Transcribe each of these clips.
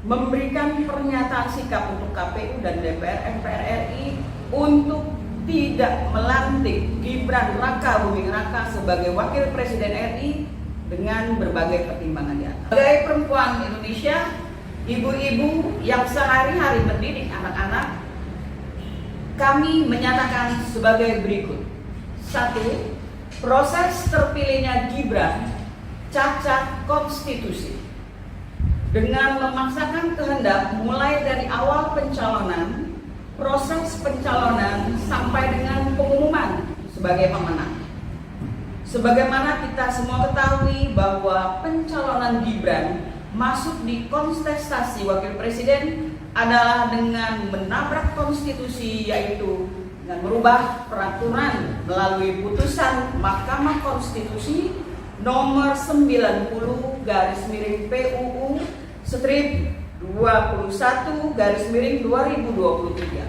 memberikan pernyataan sikap untuk KPU dan DPR MPR RI untuk tidak melantik Gibran Rakabuming Raka sebagai Wakil Presiden RI dengan berbagai pertimbangan di atas. Sebagai perempuan Indonesia, ibu-ibu yang sehari-hari mendidik anak-anak, kami menyatakan sebagai berikut. 1. Proses terpilihnya Gibran cacat konstitusi. Dengan memaksakan kehendak mulai dari awal pencalonan, proses pencalonan sampai dengan pengumuman sebagai pemenang. Sebagaimana kita semua ketahui bahwa pencalonan Gibran masuk di kontestasi wakil presiden adalah dengan menabrak konstitusi, yaitu dengan merubah peraturan melalui putusan Mahkamah Konstitusi nomor 90/PUU strip 21/2023.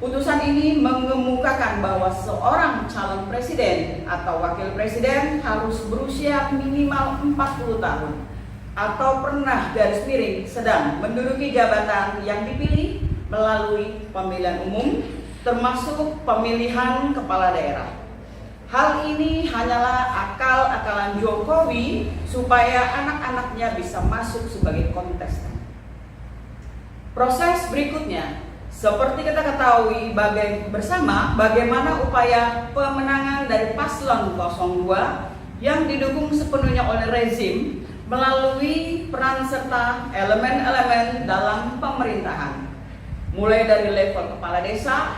Putusan ini mengemukakan bahwa seorang calon presiden atau wakil presiden harus berusia minimal 40 tahun atau pernah sedang menduduki jabatan yang dipilih melalui pemilihan umum, termasuk pemilihan kepala daerah. Hal ini hanyalah akal-akalan Jokowi supaya anak-anaknya bisa masuk sebagai kontestan. Proses berikutnya, seperti kita ketahui bersama bagaimana upaya pemenangan dari paslon 02 yang didukung sepenuhnya oleh rezim melalui peran serta elemen-elemen dalam pemerintahan, mulai dari level kepala desa,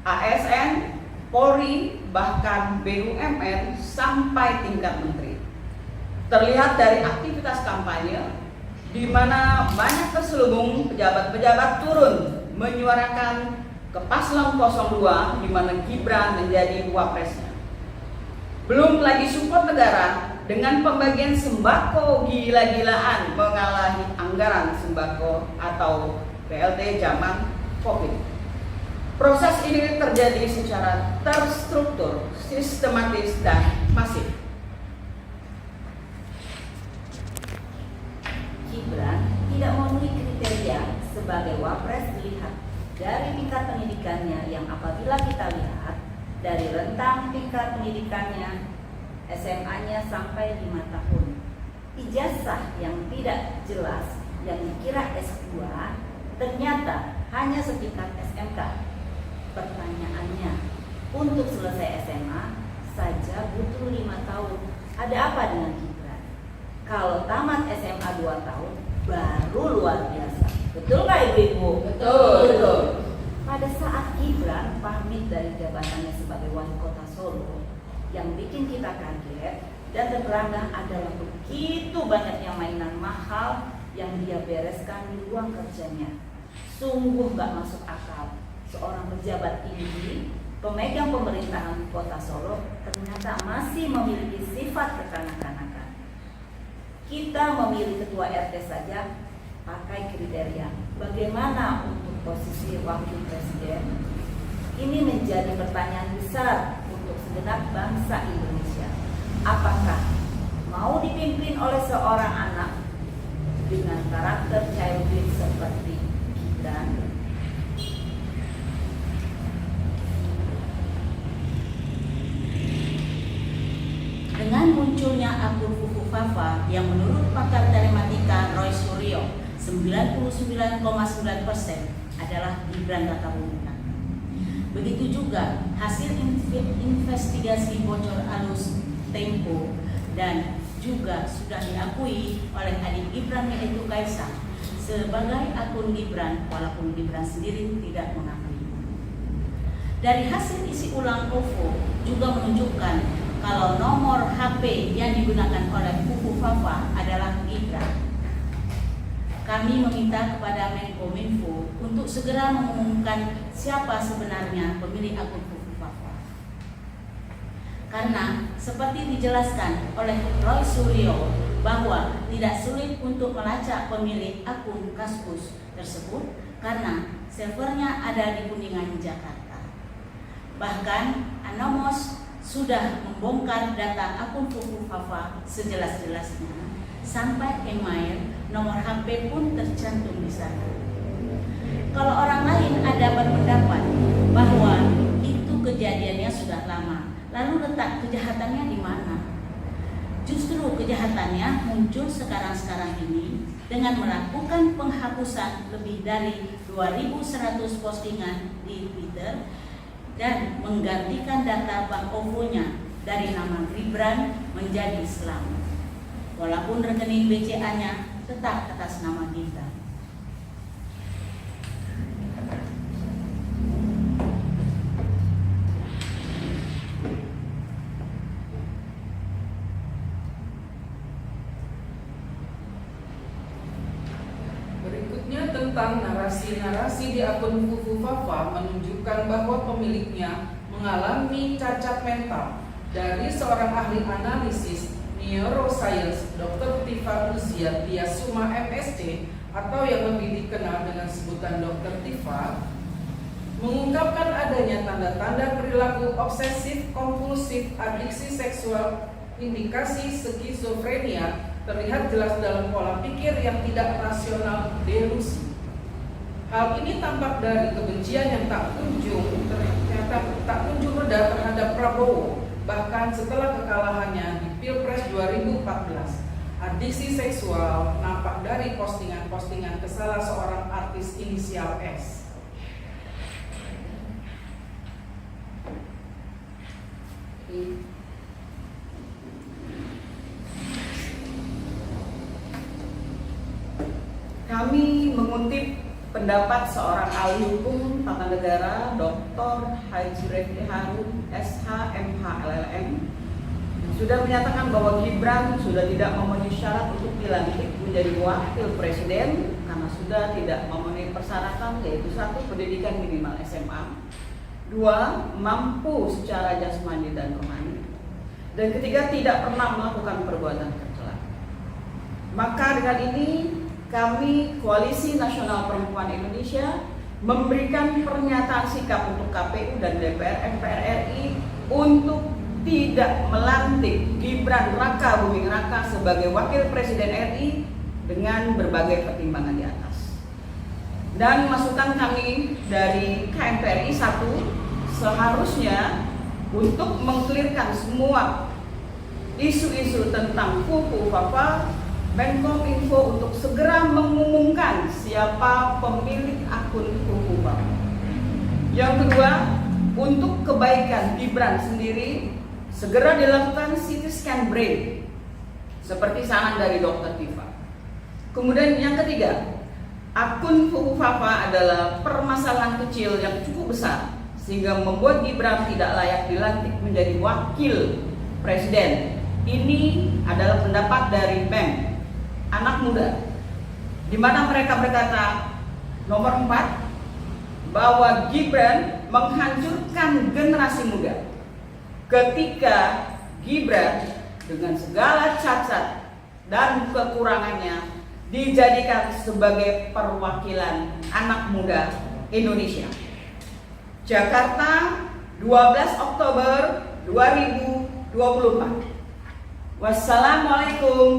ASN, Polri, bahkan BUMN sampai tingkat menteri. Terlihat dari aktivitas kampanye di mana banyak terselubung pejabat-pejabat turun menyuarakan ke paslon 02 di mana Gibran menjadi wapresnya. Belum lagi support negara dengan pembagian sembako gila-gilaan mengalahi anggaran sembako atau BLT zaman Covid. Proses ini terjadi secara terstruktur, sistematis, dan masif. Gibran tidak memenuhi kriteria sebagai wapres dilihat dari tingkat pendidikannya yang apabila kita lihat dari rentang tingkat pendidikannya SMA-nya sampai 5 tahun, ijazah yang tidak jelas yang dikira S2 ternyata hanya setingkat SMK. Pertanyaannya, untuk selesai SMA saja butuh 5 tahun. Ada apa dengan Gibran? Kalau tamat SMA 2 tahun baru luar biasa. Betul nggak ibu-ibu? Betul. Pada saat Gibran pamit dari jabatannya sebagai wali kota Solo, yang bikin kita kaget dan terperangah adalah begitu banyaknya mainan mahal yang dia bereskan di ruang kerjanya. Sungguh nggak masuk akal. Seorang pejabat tinggi, pemegang pemerintahan kota Solo ternyata masih memiliki sifat kekanak-kanakan. Kita memilih ketua RT saja pakai kriteria. Bagaimana untuk posisi wakil presiden? Ini menjadi pertanyaan besar untuk segenap bangsa Indonesia. Apakah mau dipimpin oleh seorang anak dengan karakter childish seperti Gibran? Dengan munculnya akun Fufu Fafa yang menurut pakar telematika Roy Suryo 99,9% adalah Gibran Rakabuming Raka. Begitu juga hasil investigasi bocor alus Tempo dan juga sudah diakui oleh adik Gibran yaitu Kaisang sebagai akun Gibran, walaupun Gibran sendiri tidak mengakui. Dari hasil isi ulang OVO juga menunjukkan kalau nomor HP yang digunakan oleh Fufu Fafa adalah Gibran. Kami meminta kepada Menkominfo untuk segera mengumumkan siapa sebenarnya pemilik akun Fufu Fafa. Karena seperti dijelaskan oleh Roy Suryo bahwa tidak sulit untuk melacak pemilik akun Kaskus tersebut karena servernya ada di Kuningan, Jakarta. Bahkan Anomos sudah membongkar data akun Fufu Fafa sejelas-jelasnya sampai email, nomor HP pun tercantum di sana. Kalau orang lain ada berpendapat bahwa itu kejadiannya sudah lama, lalu letak kejahatannya di mana? Justru kejahatannya muncul sekarang-sekarang ini dengan melakukan penghapusan lebih dari 2.100 postingan di Twitter dan menggantikan data bank OVO-nya dari nama Gibran menjadi Selamat. Walaupun rekening BCA-nya tetap atas nama Gibran. Berikutnya tentang narasi-narasi di akun Fufu Fafa menunjukkan bahwa pemiliknya mengalami cacat mental. Dari seorang ahli analisis neuroscience Dr. Tifa Uzia Tiasuma MSc atau yang lebih dikenal dengan sebutan Dr. Tifa, mengungkapkan adanya tanda-tanda perilaku obsesif kompulsif adiksi seksual, indikasi skizofrenia terlihat jelas dalam pola pikir yang tidak rasional delusi. Hal ini tampak dari kebencian yang tak kunjung reda terhadap Prabowo, bahkan setelah kekalahannya di Pilpres 2014. Adiksi seksual nampak dari postingan-postingan ke salah seorang artis inisial S. Kami mengutip pendapat seorang ahli hukum tata negara Dr. Haji Refli Harun SH MH LLM sudah menyatakan bahwa Gibran sudah tidak memenuhi syarat untuk dilantik menjadi wakil presiden karena sudah tidak memenuhi persyaratan, yaitu 1. Pendidikan minimal SMA, 2. Mampu secara jasmani dan rohani, dan ketiga, tidak pernah melakukan perbuatan tercela. Maka dengan ini kami Koalisi Nasional Perempuan Indonesia memberikan pernyataan sikap untuk KPU dan DPR MPR RI untuk tidak melantik Gibran Raka Buming Raka sebagai Wakil Presiden RI dengan berbagai pertimbangan di atas. Dan masukan kami dari KMPRI 1, seharusnya untuk mengklirkan semua isu-isu tentang Fufu Fafa, Menkominfo untuk segera mengumumkan siapa pemilik akun Fufu Fafa. Yang kedua, untuk kebaikan Gibran sendiri, segera dilakukan CT scan brain seperti saran dari Dr. Tifa. Kemudian yang ketiga, akun Fufu Fafa adalah permasalahan kecil yang cukup besar sehingga membuat Gibran tidak layak dilantik menjadi wakil presiden. Ini adalah pendapat dari BEM anak muda, di mana mereka berkata, nomor 4, bahwa Gibran menghancurkan generasi muda ketika Gibran dengan segala cacat dan kekurangannya dijadikan sebagai perwakilan anak muda Indonesia. Jakarta, 12 Oktober 2024. Wassalamualaikum.